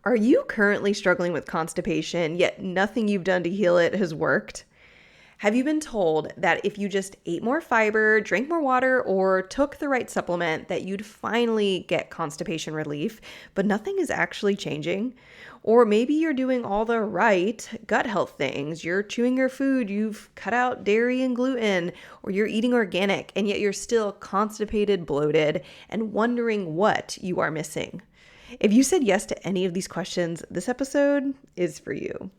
Are you currently struggling with constipation, yet nothing you've done to heal it has worked? Have you been told that if you just ate more fiber, drank more water, or took the right supplement, that you'd finally get constipation relief, but nothing is actually changing? Or maybe you're doing all the right gut health things. You're chewing your food, you've cut out dairy and gluten, or you're eating organic, and yet you're still constipated, bloated, and wondering what you are missing. If you said yes to any of these questions, this episode is for you.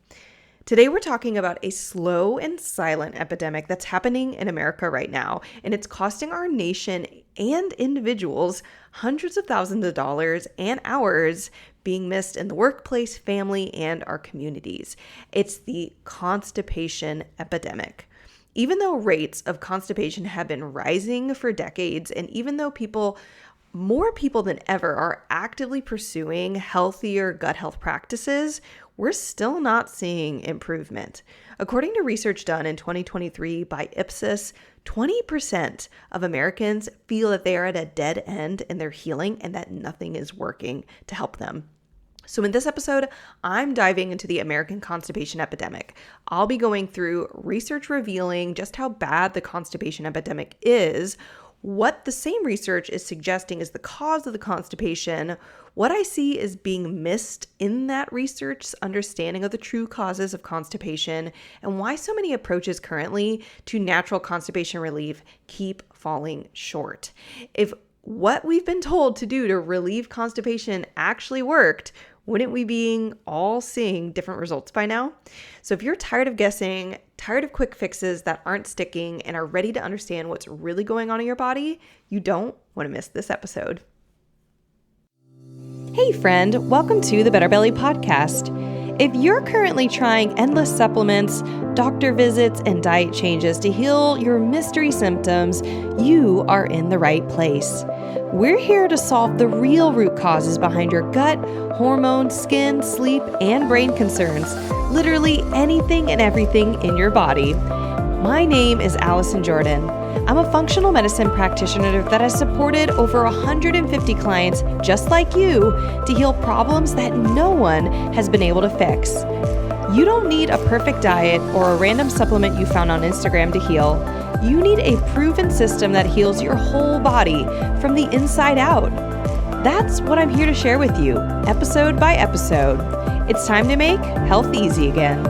Today, we're talking about a slow and silent epidemic that's happening in America right now, and it's costing our nation and individuals hundreds of thousands of dollars and hours being missed in the workplace, family, and our communities. It's the constipation epidemic. Even though rates of constipation have been rising for decades, and even though more people than ever are actively pursuing healthier gut health practices, we're still not seeing improvement. According to research done in 2023 by Ipsos, 20% of Americans feel that they are at a dead end in their healing and that nothing is working to help them. So in this episode, I'm diving into the American constipation epidemic. I'll be going through research revealing just how bad the constipation epidemic is, what the same research is suggesting is the cause of the constipation, what I see is being missed in that research's understanding of the true causes of constipation, and why so many approaches currently to natural constipation relief keep falling short. If what we've been told to do to relieve constipation actually worked, wouldn't we be all seeing different results by now? So if you're tired of guessing, tired of quick fixes that aren't sticking, and are ready to understand what's really going on in your body, you don't want to miss this episode. Hey friend, welcome to the Better Belly podcast. If you're currently trying endless supplements, doctor visits, and diet changes to heal your mystery symptoms, you are in the right place. We're here to solve the real root causes behind your gut, hormones, skin, sleep, and brain concerns. Literally anything and everything in your body. My name is Allison Jordan. I'm a functional medicine practitioner that has supported over 150 clients just like you to heal problems that no one has been able to fix. You don't need a perfect diet or a random supplement you found on Instagram to heal. You need a proven system that heals your whole body from the inside out. That's what I'm here to share with you, episode by episode. It's time to make health easy again.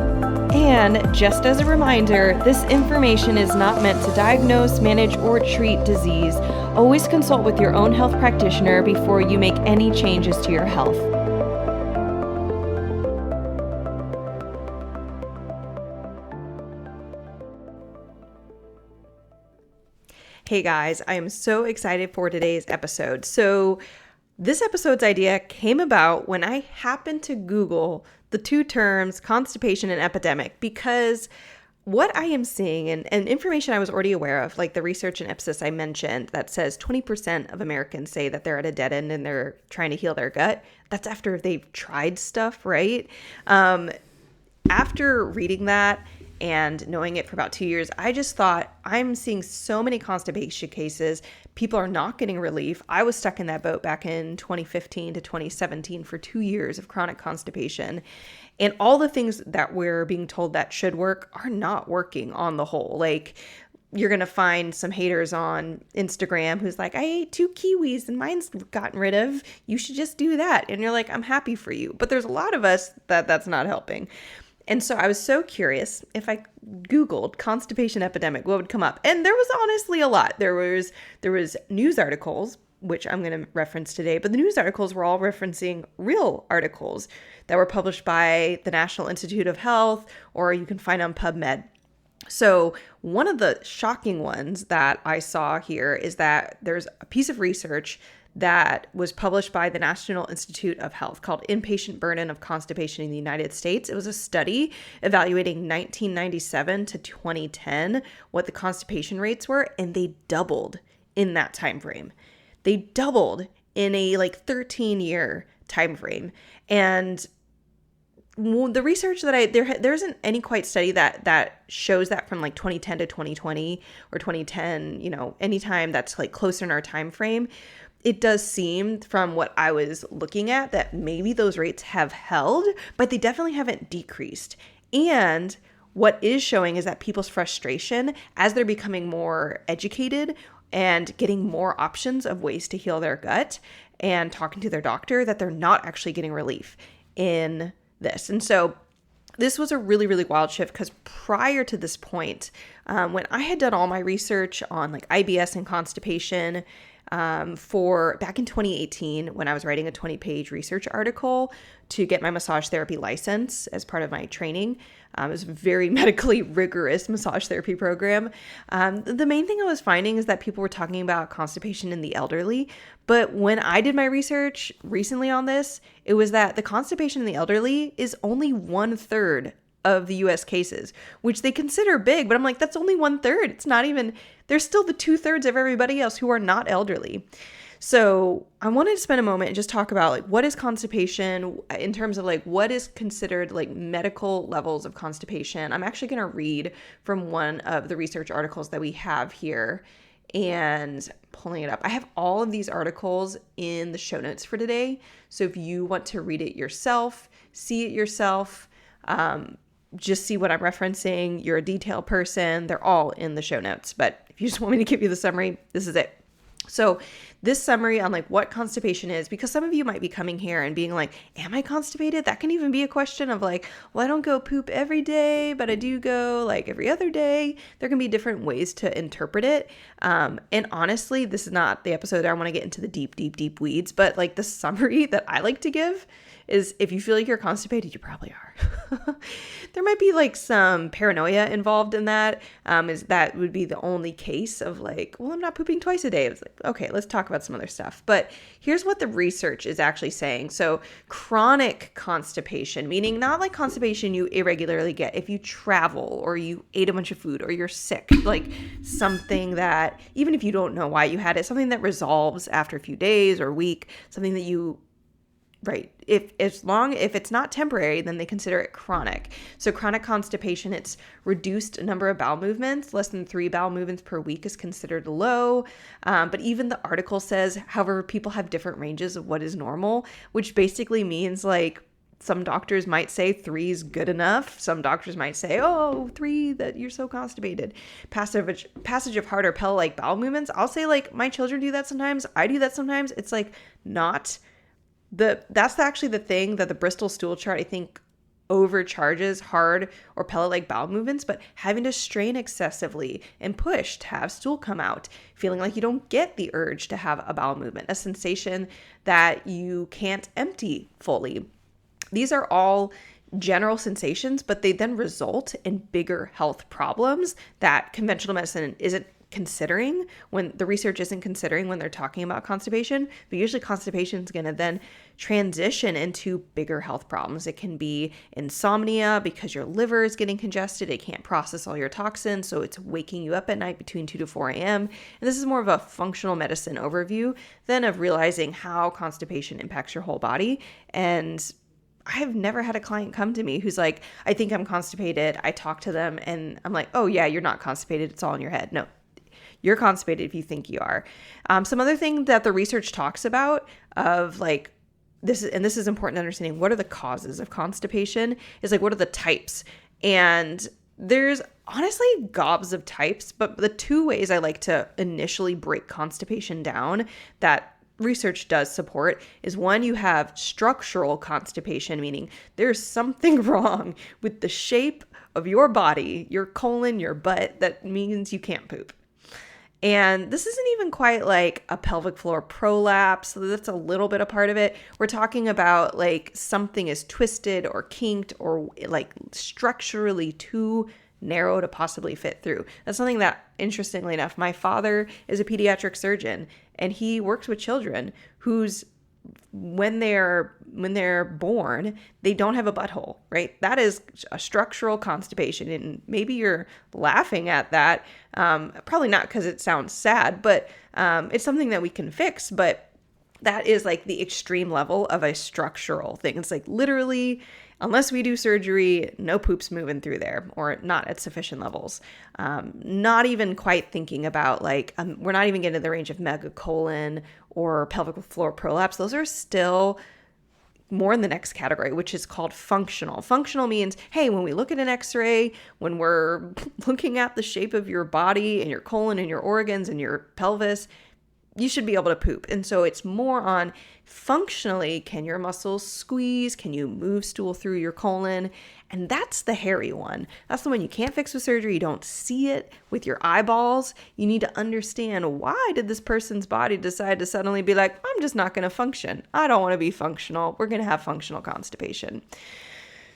And just as a reminder, this information is not meant to diagnose, manage, or treat disease. Always consult with your own health practitioner before you make any changes to your health. Hey guys, I am so excited for today's episode. So this episode's idea came about when I happened to Google the two terms constipation and epidemic, because what I am seeing and information I was already aware of, like the research in Ipsos I mentioned that says 20% of Americans say that they're at a dead end and they're trying to heal their gut. That's after they've tried stuff, right? After reading that and knowing it for about 2 years, I just thought, I'm seeing so many constipation cases. People are not getting relief. I was stuck in that boat back in 2015 to 2017 for 2 years of chronic constipation. And all the things that we're being told that should work are not working on the whole. Like, you're going to find some haters on Instagram who's like, I ate 2 kiwis and mine's gotten rid of. You should just do that. And you're like, I'm happy for you. But there's a lot of us that's not helping. And so I was so curious, if I Googled constipation epidemic, what would come up? And there was honestly a lot. There was news articles, which I'm going to reference today, but the news articles were all referencing real articles that were published by the National Institute of Health, or you can find on PubMed. So one of the shocking ones that I saw here is that there's a piece of research that was published by the National Institute of Health called Inpatient Burden of Constipation in the United States. It was a study evaluating 1997 to 2010, what the constipation rates were, and they doubled in that time frame. They doubled in a 13-year time frame. And the research that there isn't any quite study that shows that from 2010 to 2020 or 2010, anytime that's closer in our time frame. it does seem from what I was looking at that maybe those rates have held, but they definitely haven't decreased. And what is showing is that people's frustration as they're becoming more educated and getting more options of ways to heal their gut and talking to their doctor, that they're not actually getting relief in this. And so this was a really, really wild shift, because prior to this point, when I had done all my research on like IBS and constipation, for back in 2018, when I was writing a 20-page research article to get my massage therapy license as part of my training. It was a very medically rigorous massage therapy program. The main thing I was finding is that people were talking about constipation in the elderly. But when I did my research recently on this, it was that the constipation in the elderly is only 1/3 of the US cases, which they consider big, but I'm like, that's only 1/3. It's not even, there's still the 2/3 of everybody else who are not elderly. So I wanted to spend a moment and just talk about like, what is constipation in terms of like, what is considered like medical levels of constipation. I'm actually going to read from one of the research articles that we have here, and pulling it up. I have all of these articles in the show notes for today. So if you want to read it yourself, see it yourself, just see what I'm referencing, you're a detail person, they're all in the show notes. But if you just want me to give you the summary, this is it. So this summary on like what constipation is, because some of you might be coming here and being like, am I constipated? That can even be a question of like, well, I don't go poop every day, but I do go like every other day. There can be different ways to interpret it. And honestly, this is not the episode that I want to get into the deep weeds, but like the summary that I like to give is, if you feel like you're constipated, you probably are. There might be like some paranoia involved in that. Is that would be the only case of like, well, I'm not pooping twice a day. It's like, okay, let's talk about some other stuff. But here's what the research is actually saying. So chronic constipation, meaning not like constipation you irregularly get if you travel or you ate a bunch of food or you're sick, like something that, even if you don't know why you had it, something that resolves after a few days or a week, something that you, right. If it's not temporary, then they consider it chronic. So chronic constipation, it's reduced number of bowel movements. Less than 3 bowel movements per week is considered low. But even the article says, however, people have different ranges of what is normal, which basically means like some doctors might say 3 is good enough. Some doctors might say, oh, 3, that you're so constipated. Passage of heart or pill-like bowel movements. I'll say like my children do that sometimes. I do that sometimes. It's like not... That's actually the thing that the Bristol stool chart, I think, overcharges hard or pellet-like bowel movements, but having to strain excessively and push to have stool come out, feeling like you don't get the urge to have a bowel movement, a sensation that you can't empty fully. These are all general sensations, but they then result in bigger health problems that conventional medicine isn't considering, when the research isn't considering when they're talking about constipation. But usually constipation is going to then transition into bigger health problems. It can be insomnia because your liver is getting congested. It can't process all your toxins, so it's waking you up at night between 2 to 4 a.m. And this is more of a functional medicine overview than of realizing how constipation impacts your whole body. And I have never had a client come to me who's like, I think I'm constipated. I talk to them and I'm like, oh yeah, you're not constipated. It's all in your head. No, you're constipated if you think you are. Some other thing that the research talks about of like, this is important to understanding, what are the causes of constipation, is like, what are the types? And there's honestly gobs of types, but the 2 ways I like to initially break constipation down that research does support is, one, you have structural constipation, meaning there's something wrong with the shape of your body, your colon, your butt, that means you can't poop. And this isn't even quite like a pelvic floor prolapse. So that's a little bit a part of it. We're talking about like something is twisted or kinked or like structurally too narrow to possibly fit through. That's something that, interestingly enough, my father is a pediatric surgeon and he works with children whose, when they're born, they don't have a butthole, right? That is a structural constipation. And maybe you're laughing at that. Probably not because it sounds sad, but it's something that we can fix. But that is like the extreme level of a structural thing. It's like literally, unless we do surgery, no poop's moving through there, or not at sufficient levels. Not even quite thinking about like, we're not even getting to the range of megacolon or pelvic floor prolapse. Those are still more in the next category, which is called functional. Functional means, hey, when we look at an x-ray, when we're looking at the shape of your body and your colon and your organs and your pelvis, you should be able to poop. And so it's more on functionally, can your muscles squeeze? Can you move stool through your colon? And that's the hairy one. That's the one you can't fix with surgery. You don't see it with your eyeballs. You need to understand, why did this person's body decide to suddenly be like, I'm just not going to function. I don't want to be functional. We're going to have functional constipation.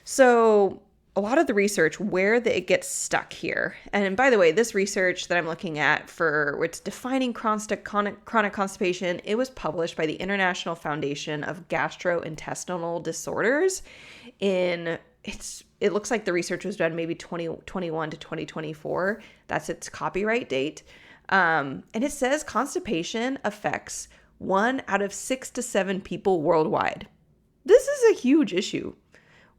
So a lot of the research, where it gets stuck here. And by the way, this research that I'm looking at for it's defining chronic constipation, it was published by the International Foundation of Gastrointestinal Disorders it looks like the research was done maybe 2021 to 2024. That's its copyright date. And it says constipation affects 1 out of 6 to 7 people worldwide. This is a huge issue.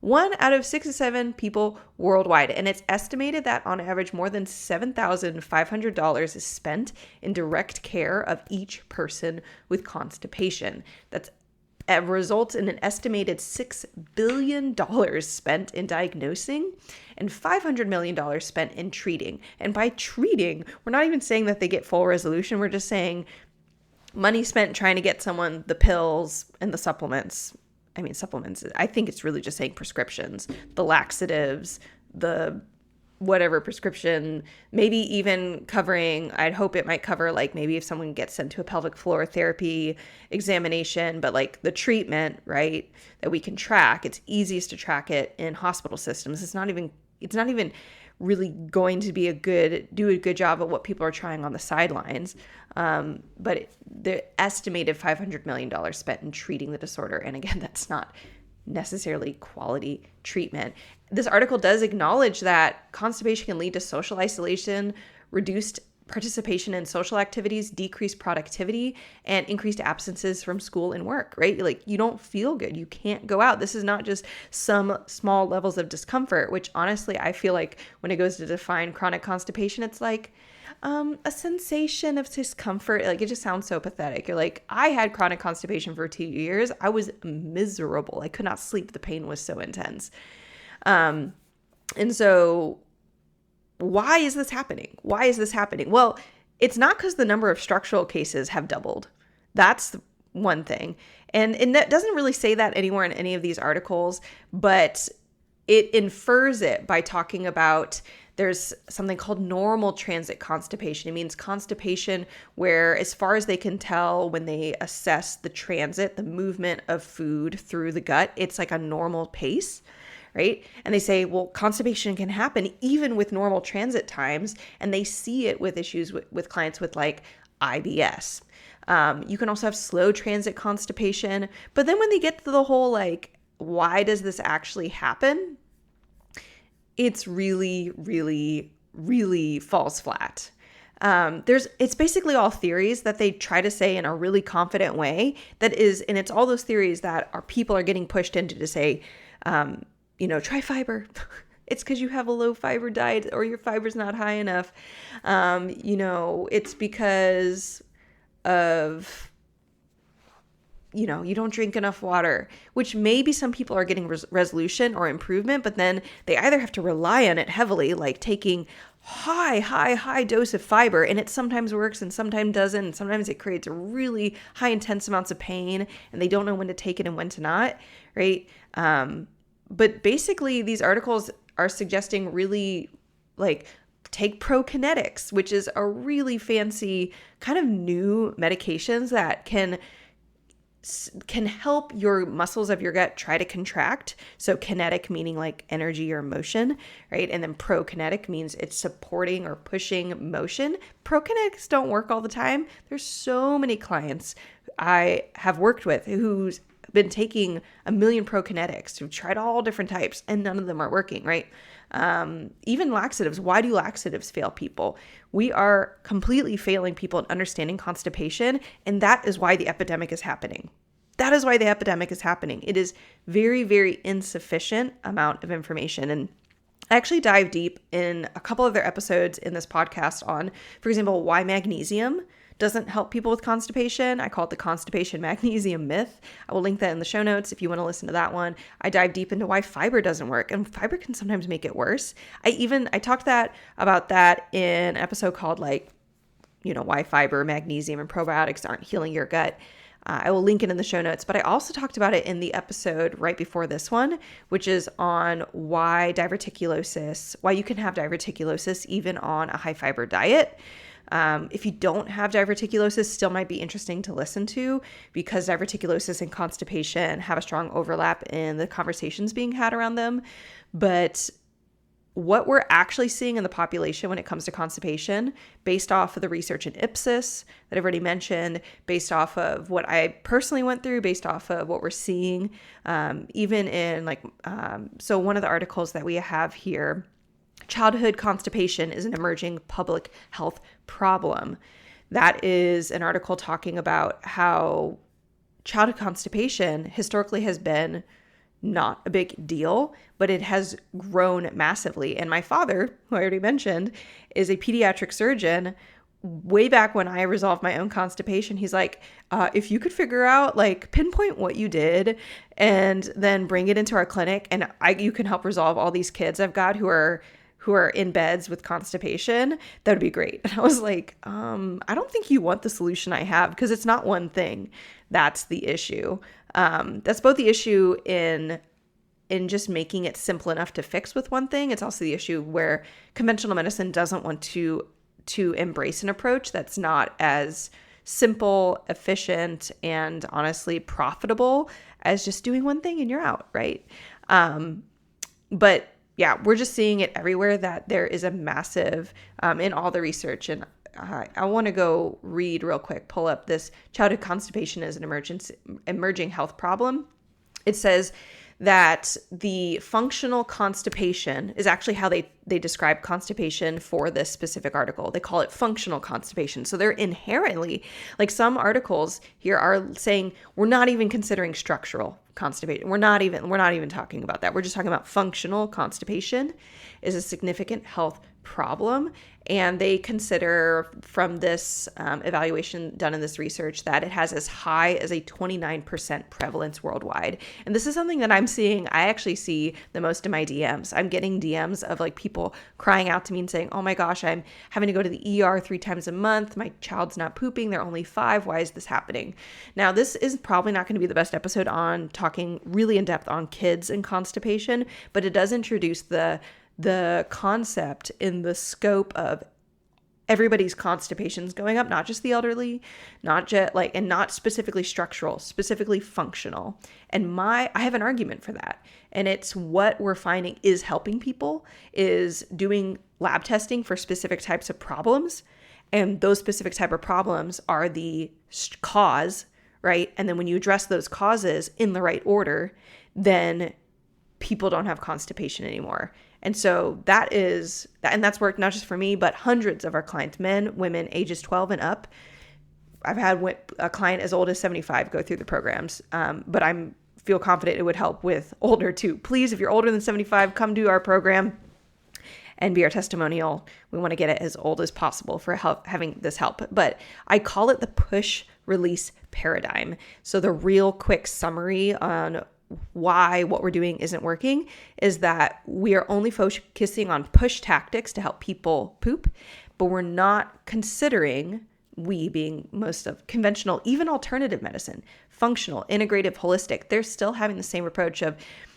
1 out of 6 to 7 people worldwide. And it's estimated that on average, more than $7,500 is spent in direct care of each person with constipation. That results in an estimated $6 billion spent in diagnosing and $500 million spent in treating. And by treating, we're not even saying that they get full resolution. We're just saying money spent trying to get someone the pills and the supplements. I mean, supplements, I think it's really just saying prescriptions, the laxatives, the whatever prescription, maybe even covering, I'd hope it might cover like maybe if someone gets sent to a pelvic floor therapy examination, but like the treatment, right, that we can track, it's easiest to track it in hospital systems. It's not even really going to be do a good job of what people are trying on the sidelines. But the estimated $500 million spent in treating the disorder. And again, that's not necessarily quality treatment. This article does acknowledge that constipation can lead to social isolation, reduced participation in social activities, decreased productivity, and increased absences from school and work, right? Like you don't feel good. You can't go out. This is not just some small levels of discomfort, which honestly, I feel like when it goes to define chronic constipation, it's like a sensation of discomfort. Like it just sounds so pathetic. You're like, I had chronic constipation for 2 years. I was miserable. I could not sleep. The pain was so intense. And so why is this happening? Well, it's not because the number of structural cases have doubled. That's one thing. And that doesn't really say that anywhere in any of these articles, but it infers it by talking about there's something called normal transit constipation. It means constipation where, as far as they can tell, when they assess the transit, the movement of food through the gut, it's like a normal pace. Right? And they say, well, constipation can happen even with normal transit times. And they see it with issues with clients with like IBS. You can also have slow transit constipation. But then when they get to the whole, like, why does this actually happen? It's really, really, really falls flat. It's basically all theories that they try to say in a really confident way and it's all those theories that people are getting pushed into to say, try fiber. It's because you have a low fiber diet or your fiber's not high enough. It's because of, you don't drink enough water, which maybe some people are getting resolution or improvement, but then they either have to rely on it heavily, like taking high dose of fiber, and it sometimes works and sometimes doesn't. And sometimes it creates a really high intense amounts of pain and they don't know when to take it and when to not, right? But basically, these articles are suggesting really like take prokinetics, which is a really fancy kind of new medications that can help your muscles of your gut try to contract. So kinetic meaning like energy or motion, right? And then prokinetic means it's supporting or pushing motion. Prokinetics don't work all the time. There's so many clients I have worked with whose been taking a million prokinetics. We've tried all different types and none of them are working, right? Even laxatives. Why do laxatives fail people? We are completely failing people in understanding constipation, and that is why the epidemic is happening. That is why the epidemic is happening. It is very, very insufficient amount of information. And I actually dive deep in a couple other episodes in this podcast on, for example, why magnesium doesn't help people with constipation. I call it the constipation magnesium myth. I will link that in the show notes if you want to listen to that one. I dive deep into why fiber doesn't work, and fiber can sometimes make it worse. I talked about that in an episode called why fiber, magnesium, and probiotics aren't healing your gut. I will link it in the show notes, but I also talked about it in the episode right before this one, which is on why you can have diverticulosis even on a high fiber diet. If you don't have diverticulosis, still might be interesting to listen to, because diverticulosis and constipation have a strong overlap in the conversations being had around them. But what we're actually seeing in the population when it comes to constipation, based off of the research in Ipsos that I've already mentioned, based off of what I personally went through, based off of what we're seeing, even in so one of the articles that we have here, childhood constipation is an emerging public health problem. That is an article talking about how childhood constipation historically has been not a big deal, but it has grown massively. And my father, who I already mentioned, is a pediatric surgeon. Way back when I resolved my own constipation, he's like, if you could figure out, pinpoint what you did and then bring it into our clinic, and you can help resolve all these kids I've got who are in beds with constipation, that would be great. And I was like, I don't think you want the solution I have, because it's not one thing. That's the issue. That's both the issue in just making it simple enough to fix with one thing. It's also the issue where conventional medicine doesn't want to embrace an approach that's not as simple, efficient, and honestly profitable as just doing one thing and you're out, right? But yeah, we're just seeing it everywhere, that there is a massive, in all the research. And I want to go read real quick, pull up this childhood constipation as an emerging health problem. It says that the functional constipation is actually how they describe constipation for this specific article. They call it functional constipation. So they're inherently, some articles here are saying we're not even considering structural constipation. We're not even talking about that. We're just talking about functional constipation is a significant health problem. And they consider, from this evaluation done in this research, that it has as high as a 29% prevalence worldwide. And this is something that I'm seeing. I actually see the most in my DMs. I'm getting DMs of people crying out to me and saying, oh my gosh, I'm having to go to the ER 3 times a month. My child's not pooping. They're only 5. Why is this happening? Now, this is probably not going to be the best episode on talking really in depth on kids and constipation, but it does introduce the concept in the scope of everybody's constipations going up, not just the elderly, not just and not specifically structural, specifically functional. And I have an argument for that. And it's what we're finding is helping people is doing lab testing for specific types of problems. And those specific type of problems are the cause, right? And then when you address those causes in the right order, then people don't have constipation anymore. And so that's worked not just for me, but hundreds of our clients, men, women, ages 12 and up. I've had a client as old as 75 go through the programs, but I feel confident it would help with older too. Please, if you're older than 75, come do our program and be our testimonial. We want to get it as old as possible for having this help. But I call it the push-release paradigm. So the real quick summary on why what we're doing isn't working is that we are only focusing on push tactics to help people poop, but we're not considering, we being most of conventional, even alternative medicine, functional, integrative, holistic, they're still having the same approach of,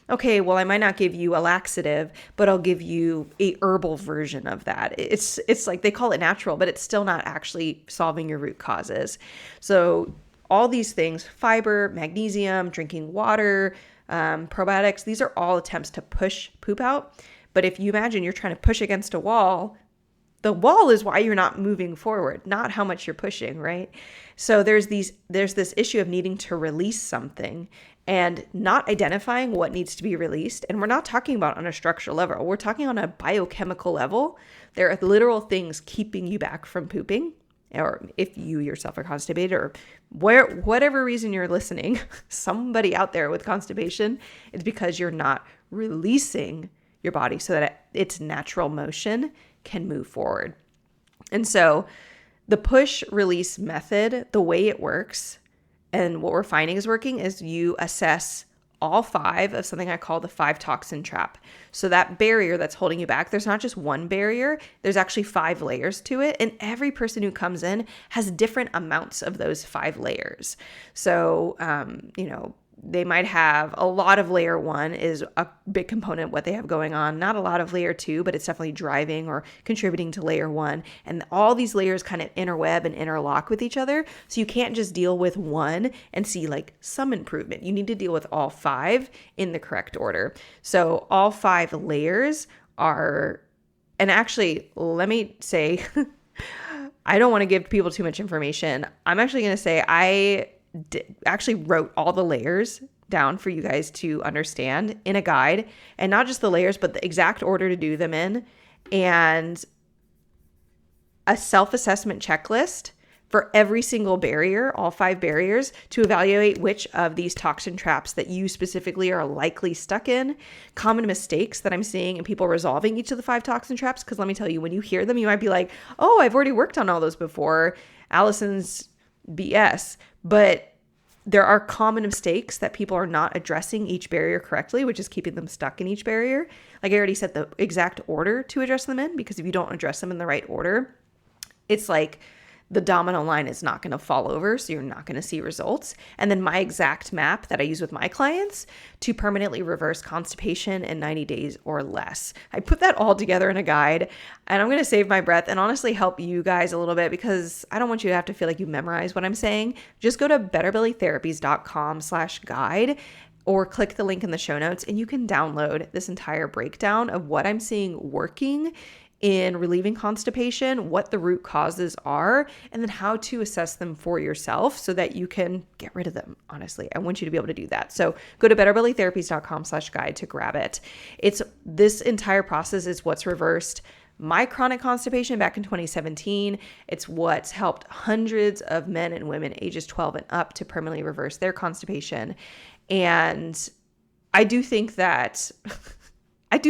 okay, well, I might not give you a laxative, but I'll give you a herbal version of that. It's like they call it natural, but it's still not actually solving your root causes. So all these things, fiber, magnesium, drinking water, probiotics, these are all attempts to push poop out. But if you imagine you're trying to push against a wall, the wall is why you're not moving forward, not how much you're pushing, right? So there's this issue of needing to release something. and not identifying what needs to be released. And we're not talking about on a structural level. We're talking on a biochemical level. There are literal things keeping you back from pooping, or if you yourself are constipated, or whatever reason you're listening, somebody out there with constipation, it's because you're not releasing your body so that its natural motion can move forward. And so the push release method, the way it works, and what we're finding is working, is you assess all 5 of something I call the 5 toxin trap. So that barrier that's holding you back, there's not just one barrier, there's actually 5 layers to it. And every person who comes in has different amounts of those 5 layers. So, they might have a lot of layer 1 is a big component of what they have going on. Not a lot of layer 2, but it's definitely driving or contributing to layer 1. And all these layers kind of interweb and interlock with each other. So you can't just deal with one and see like some improvement. You need to deal with all 5 in the correct order. So all 5 layers are, and actually, let me say, I don't want to give people too much information. I'm actually going to say I actually wrote all the layers down for you guys to understand in a guide, and not just the layers, but the exact order to do them in, and a self-assessment checklist for every single barrier, all 5 barriers, to evaluate which of these toxin traps that you specifically are likely stuck in, common mistakes that I'm seeing in people resolving each of the 5 toxin traps. Because let me tell you, when you hear them, you might be like, oh, I've already worked on all those before. Allison's BS. But there are common mistakes that people are not addressing each barrier correctly, which is keeping them stuck in each barrier. Like I already said the exact order to address them in, because if you don't address them in the right order, it's like the domino line is not going to fall over, so you're not going to see results. And then my exact map that I use with my clients to permanently reverse constipation in 90 days or less. I put that all together in a guide, and I'm going to save my breath and honestly help you guys a little bit, because I don't want you to have to feel like you memorize what I'm saying. Just go to betterbellytherapies.com/guide or click the link in the show notes, and you can download this entire breakdown of what I'm seeing working in relieving constipation, what the root causes are, and then how to assess them for yourself so that you can get rid of them. Honestly, I want you to be able to do that. So go to betterbellytherapies.com/guide to grab it. It's this entire process is what's reversed my chronic constipation back in 2017. It's what's helped hundreds of men and women ages 12 and up to permanently reverse their constipation. And I do think that it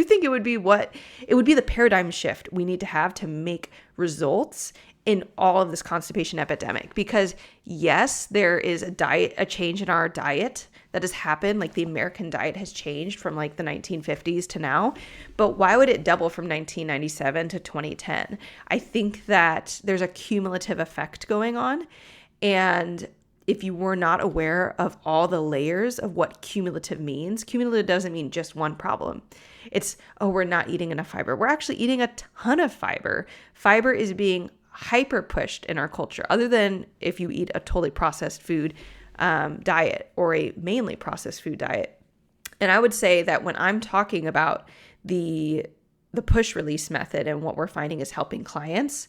would be the paradigm shift we need to have to make results in all of this constipation epidemic. Because yes, there is a change in our diet that has happened. Like the American diet has changed from like the 1950s to now, but why would it double from 1997 to 2010? I think that there's a cumulative effect going on. And if you were not aware of all the layers of what cumulative means, cumulative doesn't mean just one problem. It's, oh, we're not eating enough fiber. We're actually eating a ton of fiber. Fiber is being hyper pushed in our culture, other than if you eat a totally processed food diet or a mainly processed food diet. And I would say that when I'm talking about the push release method and what we're finding is helping clients,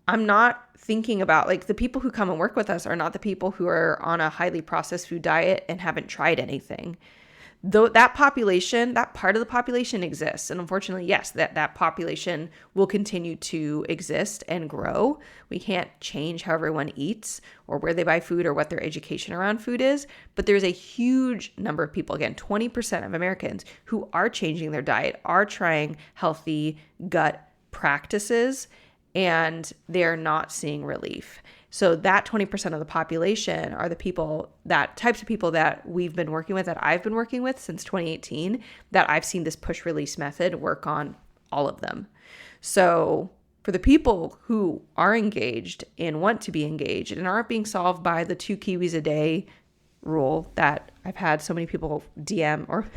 I'm not thinking about like the people who come and work with us are not the people who are on a highly processed food diet and haven't tried anything. Though that population, that part of the population exists. And unfortunately, yes, that population will continue to exist and grow. We can't change how everyone eats or where they buy food or what their education around food is. But there's a huge number of people, again, 20% of Americans who are changing their diet, are trying healthy gut practices, and they're not seeing relief. So that 20% of the population are the people, that types of people that we've been working with, that I've been working with since 2018, that I've seen this push release method work on all of them. So for the people who are engaged and want to be engaged and aren't being solved by the 2 kiwis a day rule that I've had so many people DM or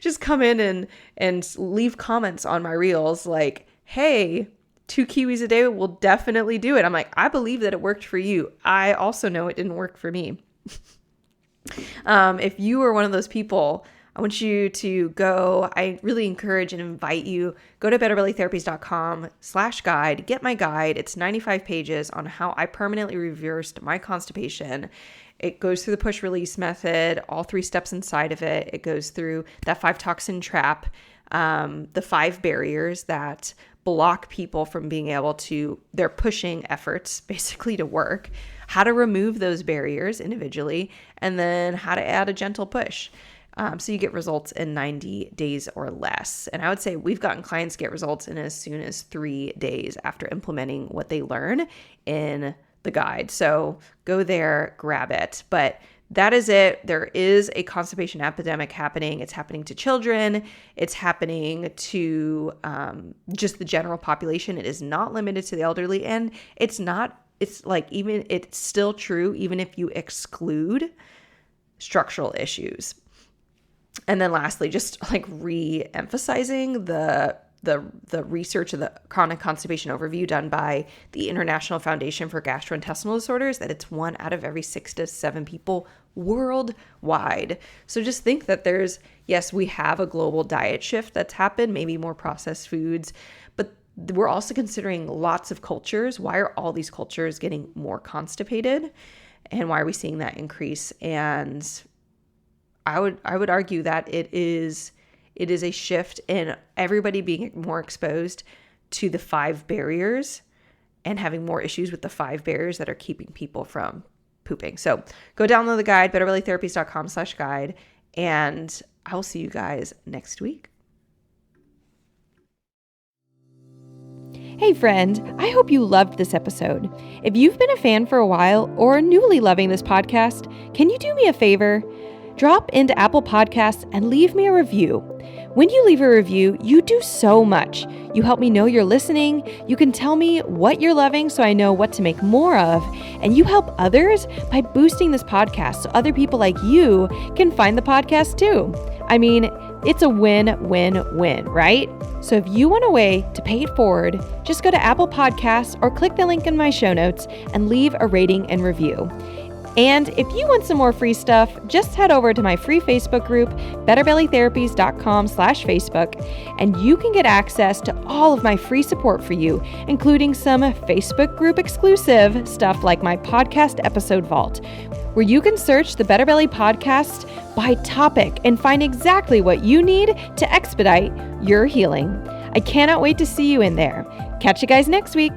just come in and leave comments on my reels like, hey, 2 kiwis a day will definitely do it. I'm like, I believe that it worked for you. I also know it didn't work for me. If you are one of those people, I want you to go, I really encourage and invite you, go to betterbellytherapies.com/guide, get my guide. It's 95 pages on how I permanently reversed my constipation. It goes through the push release method, all 3 steps inside of it. It goes through that 5 toxin trap, the 5 barriers that block people from being able to, their pushing efforts basically to work, how to remove those barriers individually, and then how to add a gentle push. So you get results in 90 days or less. And I would say we've gotten clients get results in as soon as 3 days after implementing what they learn in the guide. So go there, grab it. But that is it. There is a constipation epidemic happening. It's happening to children. It's happening to just the general population. It is not limited to the elderly. And it's still true even if you exclude structural issues. And then lastly, just like re-emphasizing the research of the chronic constipation overview done by the International Foundation for Gastrointestinal Disorders, that it's 1 out of every 6 to 7 people worldwide. So just think that yes, we have a global diet shift that's happened, maybe more processed foods, but we're also considering lots of cultures. Why are all these cultures getting more constipated? And why are we seeing that increase? And I would argue that it is a shift in everybody being more exposed to the 5 barriers and having more issues with the 5 barriers that are keeping people from pooping. So go download the guide, betterbellytherapies.com/guide, and I will see you guys next week. Hey friend, I hope you loved this episode. If you've been a fan for a while or newly loving this podcast, can you do me a favor? Drop into Apple Podcasts and leave me a review. When you leave a review, you do so much. You help me know you're listening. You can tell me what you're loving so I know what to make more of. And you help others by boosting this podcast so other people like you can find the podcast too. I mean, it's a win-win-win, right? So if you want a way to pay it forward, just go to Apple Podcasts or click the link in my show notes and leave a rating and review. And if you want some more free stuff, just head over to my free Facebook group, betterbellytherapies.com/Facebook, and you can get access to all of my free support for you, including some Facebook group exclusive stuff like my podcast episode vault, where you can search the Better Belly podcast by topic and find exactly what you need to expedite your healing. I cannot wait to see you in there. Catch you guys next week.